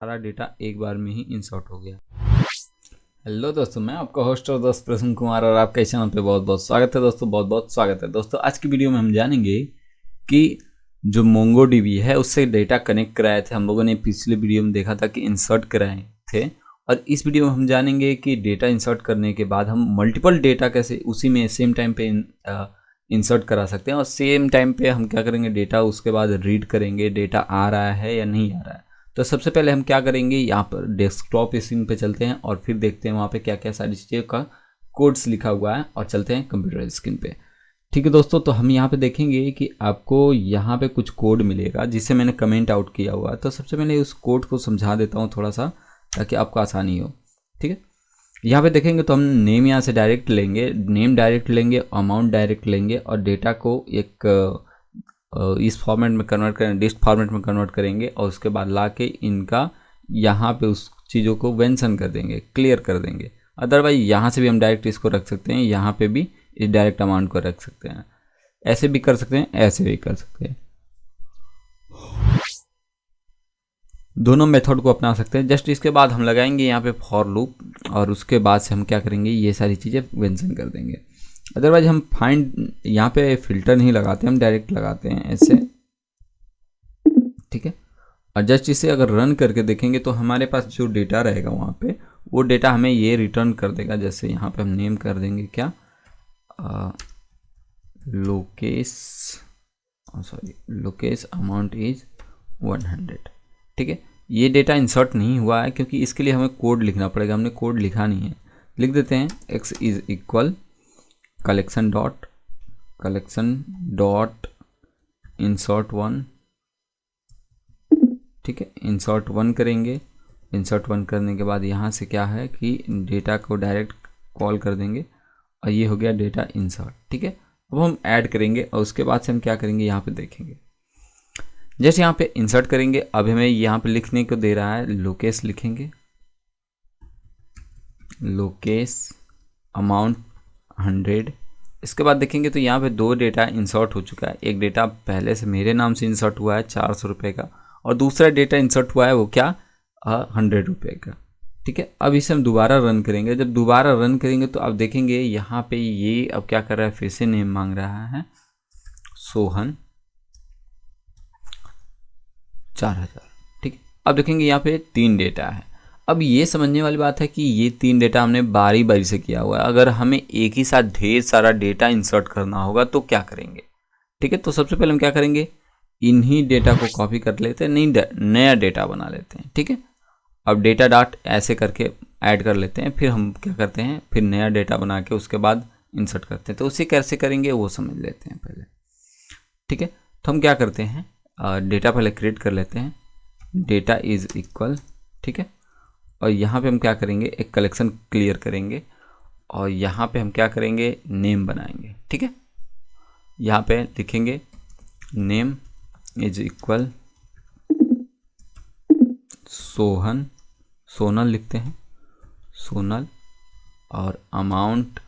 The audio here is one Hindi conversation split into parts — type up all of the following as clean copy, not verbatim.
सारा डेटा एक बार में ही इंसर्ट हो गया। हेलो दोस्तों, मैं आपका होस्ट और दोस्त प्रसून कुमार और आपके चैनल पे बहुत बहुत स्वागत है दोस्तों। बहुत बहुत स्वागत है दोस्तों। आज की वीडियो में हम जानेंगे कि जो मोंगोडीबी है उससे डेटा कनेक्ट कराए थे। हम लोगों ने पिछले वीडियो में देखा था कि इंसर्ट कराए थे, और इस वीडियो में हम जानेंगे कि डेटा इंसर्ट करने के बाद हम मल्टीपल डेटा कैसे उसी में सेम टाइम पे इंसर्ट करा सकते हैं, और सेम टाइम पे हम क्या करेंगे, डेटा उसके बाद रीड करेंगे डेटा आ रहा है या नहीं आ रहा है। तो सबसे पहले हम क्या करेंगे, यहाँ पर डेस्कटॉप स्क्रीन पे चलते हैं और फिर देखते हैं वहाँ पे क्या क्या सारी चीज़ें का कोड्स लिखा हुआ है, और चलते हैं कंप्यूटर स्क्रीन पे। ठीक है दोस्तों, तो हम यहाँ पे देखेंगे कि आपको यहाँ पे कुछ कोड मिलेगा जिसे मैंने कमेंट आउट किया हुआ है। तो सबसे पहले उस कोड को समझा देता हूँ थोड़ा सा, ताकि आपको आसानी हो। ठीक है, यहाँ पे देखेंगे तो हम नेम यहाँ से डायरेक्ट लेंगे, नेम डायरेक्ट लेंगे, अमाउंट डायरेक्ट लेंगे, और डेटा को एक इस फॉर्मेट में कन्वर्ट करें, लिस्ट फॉर्मेट में कन्वर्ट करेंगे, और उसके बाद ला के इनका यहाँ पे उस चीज़ों को मेंशन कर देंगे, क्लियर कर देंगे। अदरवाइज यहाँ से भी हम डायरेक्ट इसको रख सकते हैं, यहाँ पे भी इस डायरेक्ट अमाउंट को रख सकते हैं। ऐसे भी कर सकते हैं, ऐसे भी कर सकते हैं, दोनों मेथड को अपना सकते हैं। जस्ट इसके बाद हम लगाएंगे यहाँ पे फॉर लूप, और उसके बाद से हम क्या करेंगे, ये सारी चीज़ें मेंशन कर देंगे। अदरवाइज हम फाइंड यहाँ पे फिल्टर नहीं लगाते, हम डायरेक्ट लगाते हैं ऐसे। ठीक है, और जस्ट इसे अगर रन करके देखेंगे तो हमारे पास जो डेटा रहेगा वहाँ पे, वो डेटा हमें ये रिटर्न कर देगा। जैसे यहाँ पे हम नेम कर देंगे क्या, Lokesh, sorry, Lokesh amount is 100। ठीक है, ये डेटा इंसर्ट नहीं हुआ है क्योंकि इसके लिए हमें कोड लिखना पड़ेगा। हमने कोड लिखा नहीं है, लिख देते हैं x is equal collection dot insert 1। ठीक है, इंसर्ट 1 करेंगे। इंसर्ट 1 करने के बाद यहाँ से क्या है कि डेटा को डायरेक्ट कॉल कर देंगे, और ये हो गया डेटा इंसर्ट। ठीक है, अब हम ऐड करेंगे, और उसके बाद से हम क्या करेंगे, यहाँ पे देखेंगे जैसे यहाँ पे इंसर्ट करेंगे। अब हमें यहाँ पे लिखने को दे रहा है लोकेश, लिखेंगे लोकेश अमाउंट 100। इसके बाद देखेंगे तो यहाँ पे दो डेटा इंसर्ट हो चुका है। एक डेटा पहले से मेरे नाम से इंसर्ट हुआ है 400 रुपये का, और दूसरा डेटा इंसर्ट हुआ है वो क्या, 100 रुपये का। ठीक है, अब इसे हम दोबारा रन करेंगे। जब दोबारा रन करेंगे तो आप देखेंगे यहाँ पे ये अब क्या कर रहा है, फिर से नेम मांग रहा है, सोहन 4000। ठीक है, अब देखेंगे यहाँ पे 3 डेटा है। अब ये समझने वाली बात है कि ये 3 डेटा हमने बारी बारी से किया हुआ है। अगर हमें एक ही साथ ढेर सारा डेटा इंसर्ट करना होगा तो क्या करेंगे। ठीक है, तो सबसे पहले हम क्या करेंगे, इन्हीं डेटा को कॉपी कर लेते हैं, नहीं नया डेटा बना लेते हैं। ठीक है, अब डेटा डॉट ऐसे करके ऐड कर लेते हैं, फिर हम क्या करते हैं, फिर नया डेटा बना के उसके बाद इंसर्ट करते हैं। तो उसे कैसे करेंगे वो समझ लेते हैं पहले। ठीक है, तो हम क्या करते हैं, डेटा पहले क्रिएट कर लेते हैं, डेटा इज इक्वल। ठीक है, और यहाँ पे हम क्या करेंगे, एक कलेक्शन क्लियर करेंगे, और यहाँ पे हम क्या करेंगे, नेम बनाएंगे। ठीक है, यहाँ पे लिखेंगे name is equal Sohan, Sonal लिखते हैं, सोनल, और अमाउंट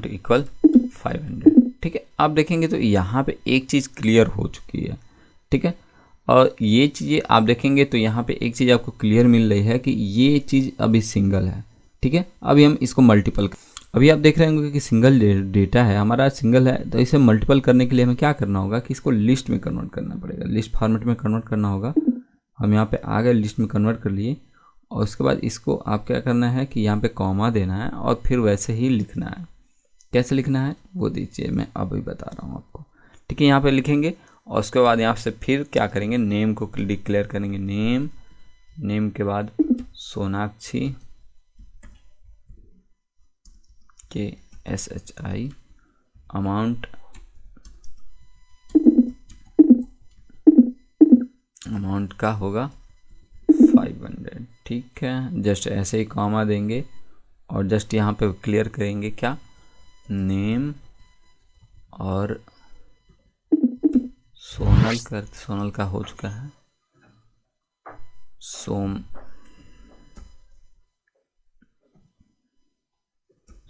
इक्वल 500। ठीक है, आप देखेंगे तो यहाँ पे एक चीज़ क्लियर हो चुकी है। ठीक है, और ये चीज़ें आप देखेंगे तो यहाँ पे एक चीज़ आपको क्लियर मिल रही है कि ये चीज़ अभी सिंगल है। ठीक है, अभी हम इसको मल्टीपल, अभी आप देख रहे होंगे कि सिंगल डेटा है हमारा, सिंगल है। तो इसे मल्टीपल करने के लिए हमें क्या करना होगा कि इसको लिस्ट में कन्वर्ट करना पड़ेगा, लिस्ट फॉर्मेट में कन्वर्ट करना होगा। हम यहाँ पे आ गए, लिस्ट में कन्वर्ट कर लिए, और उसके बाद इसको आप क्या करना है कि यहाँ पे कॉमा देना है, और फिर वैसे ही लिखना है। कैसे लिखना है वो दीजिए, मैं अभी बता रहा हूँ आपको। ठीक है, यहाँ पे लिखेंगे, और उसके बाद यहाँ से फिर क्या करेंगे, नेम को डिक्लेयर करेंगे, नेम के बाद सोनाक्षी KSHI, अमाउंट का होगा 500। ठीक है, जस्ट ऐसे ही कॉमा देंगे, और जस्ट यहाँ पे क्लियर करेंगे क्या, नेम, और सोनल का हो चुका है,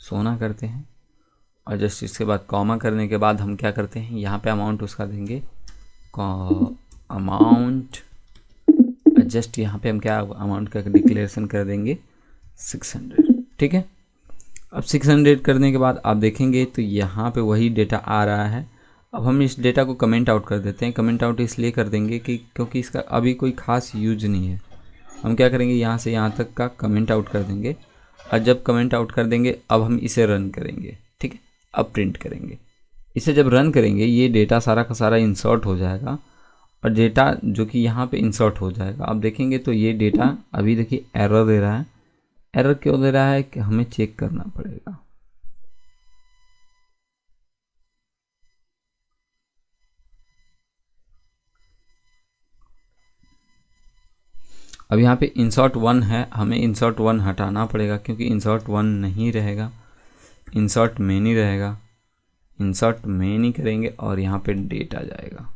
सोना करते हैं, और जस्ट इसके बाद कॉमा करने के बाद हम क्या करते हैं, यहाँ पे अमाउंट उसका देंगे अमाउंट, जस्ट यहाँ पे हम क्या अमाउंट का डिक्लेरेशन कर देंगे 600। ठीक है, अब 600 करने के बाद आप देखेंगे तो यहाँ पे वही डेटा आ रहा है। अब हम इस डेटा को कमेंट आउट कर देते हैं। कमेंट आउट इसलिए कर देंगे कि क्योंकि इसका अभी कोई खास यूज नहीं है। हम क्या करेंगे, यहाँ से यहाँ तक का कमेंट आउट कर देंगे, और जब कमेंट आउट कर देंगे अब हम इसे रन करेंगे। ठीक है, अब प्रिंट करेंगे। इसे जब रन करेंगे ये डेटा सारा का सारा इंसर्ट हो जाएगा, और डेटा जो कि यहाँ पे इंसर्ट हो जाएगा। आप देखेंगे तो ये डेटा अभी देखिए एरर दे रहा है। एरर क्यों दे रहा है कि हमें चेक करना पड़ेगा। अब यहाँ पे इंसर्ट 1 है, हमें इंसर्ट 1 हटाना पड़ेगा क्योंकि इंसर्ट 1 नहीं रहेगा, इंसर्ट मेनी रहेगा। इंसर्ट मेनी करेंगे और यहाँ पे डेटा जाएगा,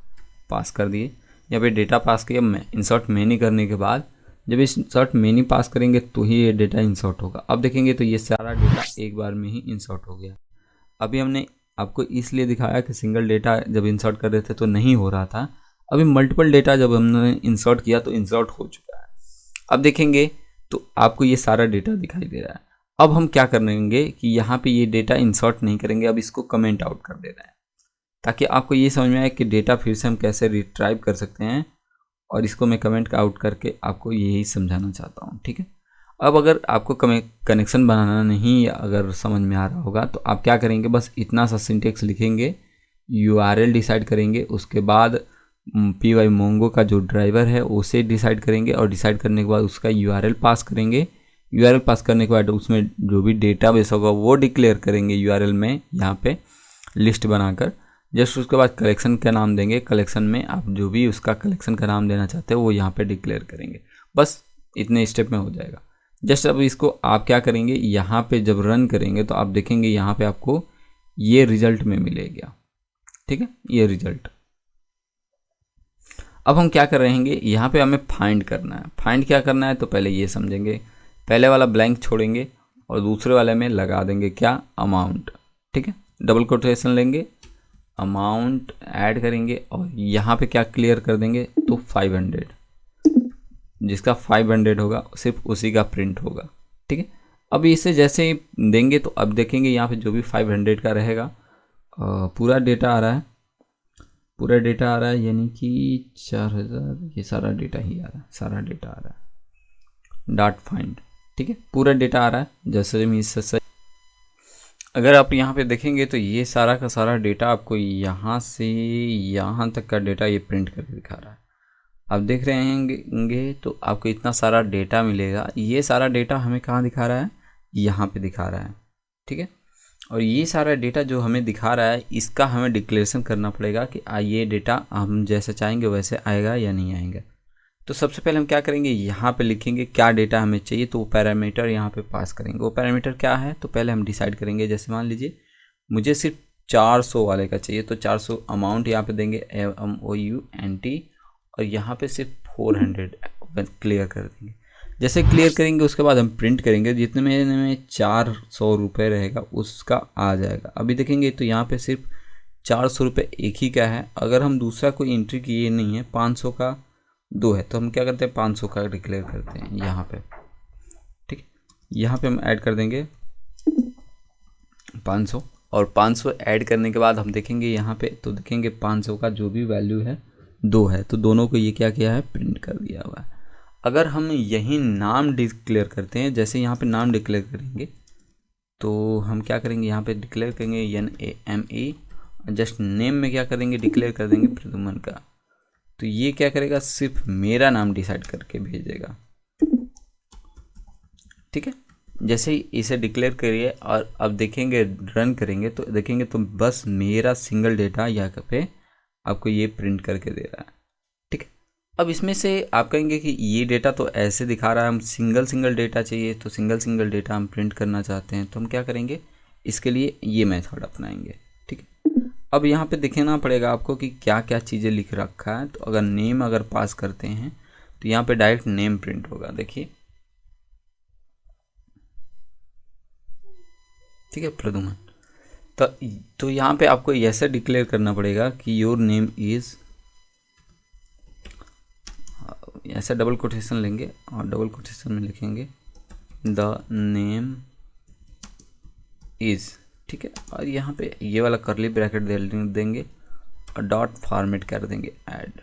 पास कर दिए। यहाँ पे डेटा पास किया। इंसर्ट मेनी करने के बाद जब इंसर्ट मेनी पास करेंगे तो ही ये डेटा इंसर्ट होगा। अब देखेंगे तो ये सारा डेटा एक बार में ही इंसर्ट हो गया। अभी हमने आपको इसलिए दिखाया कि सिंगल डेटा जब इंसर्ट कर रहे थे तो नहीं हो रहा था। अभी मल्टीपल डेटा जब हमने इंसर्ट किया तो इंसर्ट हो चुका है। अब देखेंगे तो आपको ये सारा डेटा दिखाई दे रहा है। अब हम क्या करेंगे कि यहाँ पे ये डेटा इंसर्ट नहीं करेंगे, अब इसको कमेंट आउट कर दे रहे हैं ताकि आपको ये समझ में आए कि डेटा फिर से हम कैसे रिट्राइव कर सकते हैं। और इसको मैं कमेंट आउट करके आपको यही समझाना चाहता हूँ। ठीक है, अब अगर आपको कनेक्शन बनाना नहीं अगर समझ में आ रहा होगा तो आप क्या करेंगे, बस इतना सा सिंटेक्स लिखेंगे, URL डिसाइड करेंगे, उसके बाद py मोंगो का जो ड्राइवर है उसे डिसाइड करेंगे, और डिसाइड करने के बाद उसका URL पास करेंगे। URL पास करने के बाद उसमें जो भी डेटाबेस होगा वो डिक्लेयर करेंगे URL में, यहाँ पे लिस्ट बनाकर। जस्ट उसके बाद कलेक्शन का नाम देंगे। कलेक्शन में आप जो भी उसका कलेक्शन का नाम देना चाहते हो वो यहाँ पे डिक्लेयर करेंगे। बस इतने स्टेप में हो जाएगा। जस्ट अब इसको आप क्या करेंगे, यहाँ पे जब रन करेंगे तो आप देखेंगे यहाँ पे आपको ये रिजल्ट में मिलेगा। ठीक है, ये रिजल्ट। अब हम क्या कर रहेंगे, यहाँ पे हमें फाइंड करना है। फाइंड क्या करना है तो पहले ये समझेंगे। पहले वाला ब्लैंक छोड़ेंगे और दूसरे वाले में लगा देंगे क्या, अमाउंट। ठीक है, डबल कोटेशन लेंगे, अमाउंट ऐड करेंगे और यहाँ पे क्या क्लियर कर देंगे तो 500। जिसका 500 होगा सिर्फ उसी का प्रिंट होगा। ठीक है, अब इसे जैसे ही देंगे तो अब देखेंगे यहाँ पे जो भी 500 का रहेगा पूरा डेटा आ रहा है। पूरा डेटा आ रहा है यानी कि 4000, ये सारा डेटा ही आ रहा है, सारा डेटा आ रहा है डॉट फाइंड। ठीक है, पूरा डेटा आ रहा है जैसे मैं इससे सही। अगर आप यहाँ पे देखेंगे तो ये सारा का सारा डेटा आपको यहाँ से यहाँ तक का डेटा ये प्रिंट करके दिखा रहा है। आप देख रहे होंगे तो आपको इतना सारा डेटा मिलेगा। ये सारा डेटा हमें कहाँ दिखा रहा है, यहाँ पे दिखा रहा है। ठीक है, और ये सारा डेटा जो हमें दिखा रहा है इसका हमें डिक्लेरेशन करना पड़ेगा कि ये डेटा हम जैसे चाहेंगे वैसे आएगा या नहीं आएगा। तो सबसे पहले हम क्या करेंगे, यहाँ पे लिखेंगे क्या डेटा हमें चाहिए, तो वो पैरामीटर यहाँ पे पास करेंगे। वो पैरामीटर क्या है तो पहले हम डिसाइड करेंगे। जैसे मान लीजिए मुझे सिर्फ 400 वाले का चाहिए तो 400 अमाउंट यहाँ पे देंगे AMOUNT, और यहाँ पे सिर्फ 400 क्लियर कर देंगे। जैसे क्लियर करेंगे उसके बाद हम प्रिंट करेंगे, जितने में 400 रुपये रहेगा उसका आ जाएगा। अभी देखेंगे तो यहाँ पे सिर्फ 400 रुपये एक ही का है। अगर हम दूसरा कोई एंट्री किए नहीं है, 500 का 2 है, तो हम क्या करते हैं 500 का डिक्लेयर करते हैं यहाँ पे। ठीक, यहाँ पे हम ऐड कर देंगे 500, और 500 ऐड करने के बाद हम देखेंगे यहाँ पे तो देखेंगे 500 का जो भी वैल्यू है 2 है, तो दोनों को ये क्या किया है, प्रिंट कर दिया हुआ है। अगर हम यही नाम डिक्लेयर करते हैं, जैसे यहाँ पे नाम डिक्लेयर करेंगे तो हम क्या करेंगे, यहाँ पे डिक्लेयर करेंगे NAME, जस्ट नेम में क्या करेंगे, डिक्लेयर कर देंगे प्रद्युमन का। तो ये क्या करेगा, सिर्फ मेरा नाम डिसाइड करके भेजेगा। ठीक है, जैसे ही इसे डिक्लेयर करिए और अब देखेंगे रन करेंगे तो देखेंगे तो बस मेरा सिंगल डेटा यहाँ पे आपको ये प्रिंट करके दे रहा है। ठीक है, अब इसमें से आप कहेंगे कि ये डेटा तो ऐसे दिखा रहा है, हम सिंगल डेटा चाहिए, तो सिंगल डेटा हम प्रिंट करना चाहते हैं, तो हम क्या करेंगे, इसके लिए ये मेथड अपनाएंगे। ठीक है, अब यहाँ पे दिखाना पड़ेगा आपको कि क्या क्या चीज़ें लिख रखा है। तो अगर नेम अगर पास करते हैं तो यहाँ पे डायरेक्ट नेम प्रिंट होगा, देखिए। ठीक है, प्रद्युमन। तो यहाँ पे आपको ऐसे डिक्लेयर करना पड़ेगा कि योर नेम इज़, ऐसा डबल कोटेशन लेंगे और डबल कोटेशन में लिखेंगे द नेम इज़, ठीक है। और यहाँ पे ये वाला करली ब्रैकेट देंगे और डॉट फॉर्मेट कर देंगे ऐड,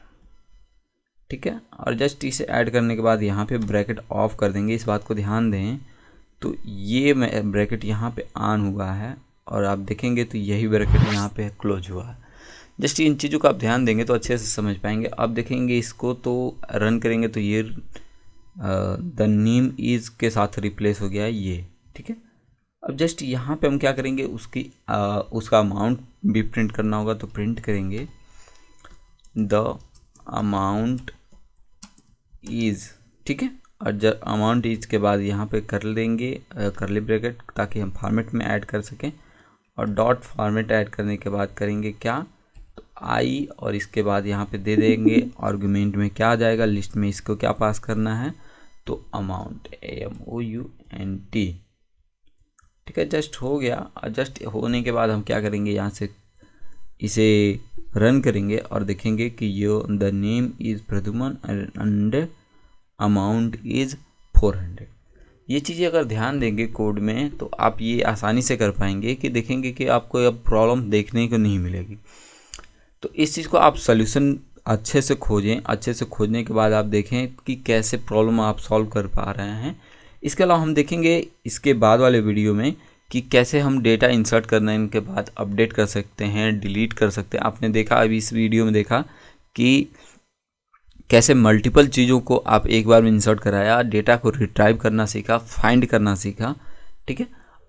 ठीक है। और जस्ट इसे ऐड करने के बाद यहाँ पे ब्रैकेट ऑफ कर देंगे। इस बात को ध्यान दें, तो ये ब्रैकेट यहाँ पे ऑन हुआ है और आप देखेंगे तो यही ब्रैकेट यहाँ पे क्लोज हुआ है। जस्ट इन चीज़ों का आप ध्यान देंगे तो अच्छे से समझ पाएंगे। अब देखेंगे इसको तो रन करेंगे तो ये द नेम इज़ के साथ रिप्लेस हो गया है ये, ठीक है। अब जस्ट यहाँ पे हम क्या करेंगे, उसका अमाउंट भी प्रिंट करना होगा, तो प्रिंट करेंगे द अमाउंट इज़, ठीक है। और जब अमाउंट इज़ के बाद यहाँ पे कर लेंगे करली ब्रैकेट, ताकि हम फॉर्मेट में ऐड कर सकें। और डॉट फॉर्मेट ऐड करने के बाद करेंगे क्या, तो आई, और इसके बाद यहाँ पे दे देंगे आर्गुमेंट में क्या आ जाएगा, लिस्ट में इसको क्या पास करना है, तो अमाउंट, AMOUNT, ठीक है। जस्ट हो गया। और जस्ट होने के बाद हम क्या करेंगे, यहाँ से इसे रन करेंगे और देखेंगे कि यो the name is Pradyuman and amount is 400। ये चीज़ें अगर ध्यान देंगे कोड में तो आप ये आसानी से कर पाएंगे कि देखेंगे कि आपको अब प्रॉब्लम देखने को नहीं मिलेगी। तो इस चीज़ को आप सोल्यूशन अच्छे से खोजें। अच्छे से खोजने के बाद आप देखें कि कैसे प्रॉब्लम आप सॉल्व कर पा रहे हैं। इसके अलावा हम देखेंगे इसके बाद वाले वीडियो में कि कैसे हम डेटा इंसर्ट करने के बाद अपडेट कर सकते हैं, डिलीट कर सकते हैं। आपने देखा, अभी इस वीडियो में देखा कि कैसे मल्टीपल चीज़ों को आप एक बार में इंसर्ट कराया, डेटा को रिट्राइव करना सीखा, फाइंड करना सीखा, ठीक है।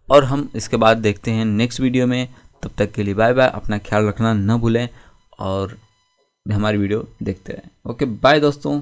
और हम इसके बाद देखते हैं नेक्स्ट वीडियो में। तब तक के लिए बाय बाय, अपना ख्याल रखना न भूलें और हमारी वीडियो देखते रहें। ओके बाय दोस्तों।